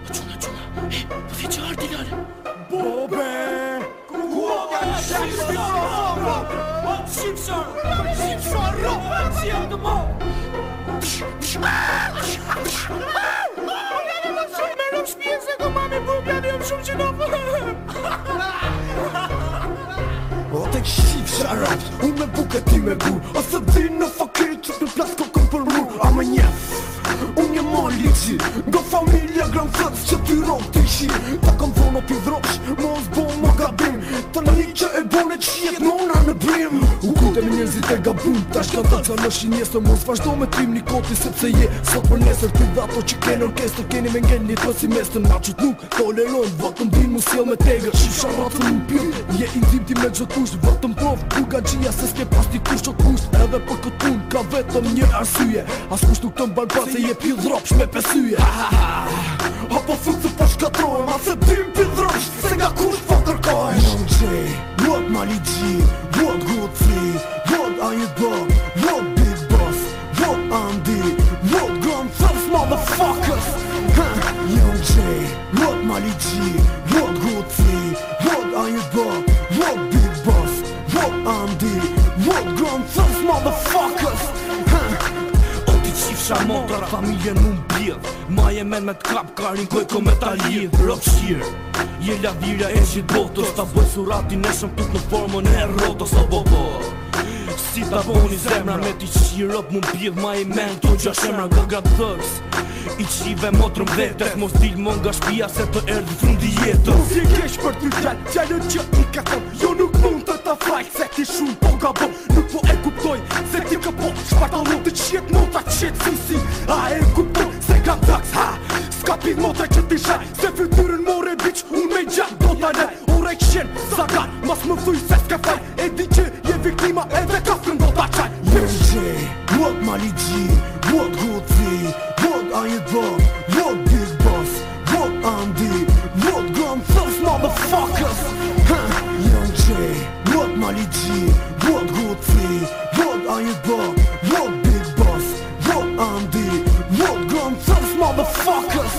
Quna, po fi që ardi lale. Bobe, ku ka Shqipsar, si jam të mo. Merëm shpjen se ko mami bubja dhe jam shumë që në O tek Shqipsar, unë me buke ti me bu. Ose din në fakir që të plas kokën për mu. A më njef, unë jem ma liqi nga familja gran fëtës që ty rom të ishi. Ta kam thonë o pi dropsh, mos bo më gabim. Të një që e bone që jetë nona në brim. U kujte me njerëzit e gabim, ta shka ta ca në shinjesë. Mos vazhdo me trim një koti sepse je sot për nesër. Ty dhe ato që kene orkestër keni me ngell një të si mestër. Na qët nuk tolerojnë, vatëm din mu sjell me tegër. Shqipsar ratën më pjën, je intim ti me gjë kusht. Vatëm prof, ku ga gjia se s'ke pas t'i kusht o kusht. Edhe për këtë pun ka vetëm një arsye. As kusht nuk të mban pas se je pil dropsh me pesyje. Apo fut se po shkatrojmë, a se tim pil dropsh se nga kusht po kërkojmë. Young J, what Mali G, what Gucci, what Ayubab, what Big Boss, what Andy, what Gun Thugs motherfuckers. Young J, what Mali G, what Gucci, what Ayubab, what Big Boss, what Andy, what Gun Thugs motherfuckers. Qifsha motrat familjen mu m'bjedh. Ma je men me t'kap karin koj ko me ta lidh. Rëpshir, je lavira e gjithë botës. Ta bëj surati neshëm tuk në formën e rotës. O bobo, si ta boni zemra me t'i qirëp mu m'bjedh. Ma je men t'o gja shemra nga gat thugs. I qive motrëm vetët, mos dil mon nga shpia se të erdhë fundi jetës. Nuk je kesh për t'y fjall, fjallën që i ka thëm. Jo nuk mund të ta frajk se ti shumë po gabon. Nuk po e kuptoj se ti këpo shpatallon të qjet nota qet si a e kuptoj se kam taks ha. S'ka pit motra që ti shaj se fytyrën more bitch unë me gjatë do t'a le. Ore këshen, zagar, mas më thuj se s'ka faj. E di që je viktima edhe kafën do t'a qaj. Young J, what Mali G, what Gucci, what Ayubab, what Big Boss, what Andy, what Gun Thugs motherfuckers. Young J, what Mali G, what Gucci, what Ayubab, what Big Boss, what Andy, what Gun Thugs motherfuckers.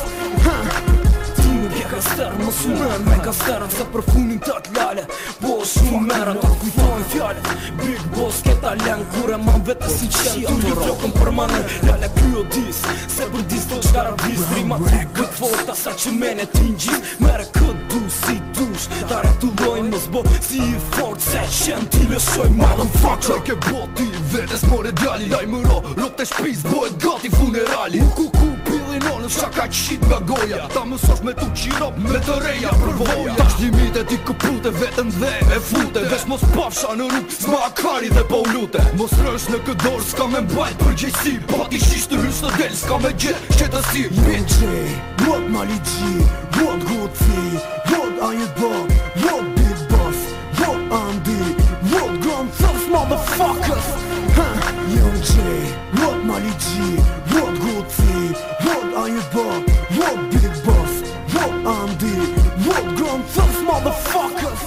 Më sumën me kasterën se për funin të t'lale. Po shumë mera ta kujtojnë fjallet. Big Boss keta len kure man vete si qenë. Tu një flokën permanent. Lale kryo dis se për dis të qkara vis. Rima të këtë fota sa që mene t'in gjis. Mere këtë du si dush. Ta retullojnë mos bo si i fort se qenë ti lëshoj motherfucker. Qaj ke boti vetes more djali. Lajmëro rop të shpis bojt gati funerali. Ku pillin onë shaka qit nga goja. Ta mësosh me tu qirop me të reja përvoja. Tash limite ti këpute vetën dhe e fute. Vesh mos pafsha në rrug s'ma akari dhe po lute. Mos rësh në këtë dorë s'ka me mbajt përgjegjësi. Pa ti shish të hysh të del s'ka me gjet shqetësi. Young J, what Mali G, what Gucci, what Ayubab, what Big Boss, what Andy, what Gun Thugs motherfuckers. Young J, what Mali G, what Gucci, what Ayubab, what Big Boss, what Andy, what Gun Thugs motherfuckers.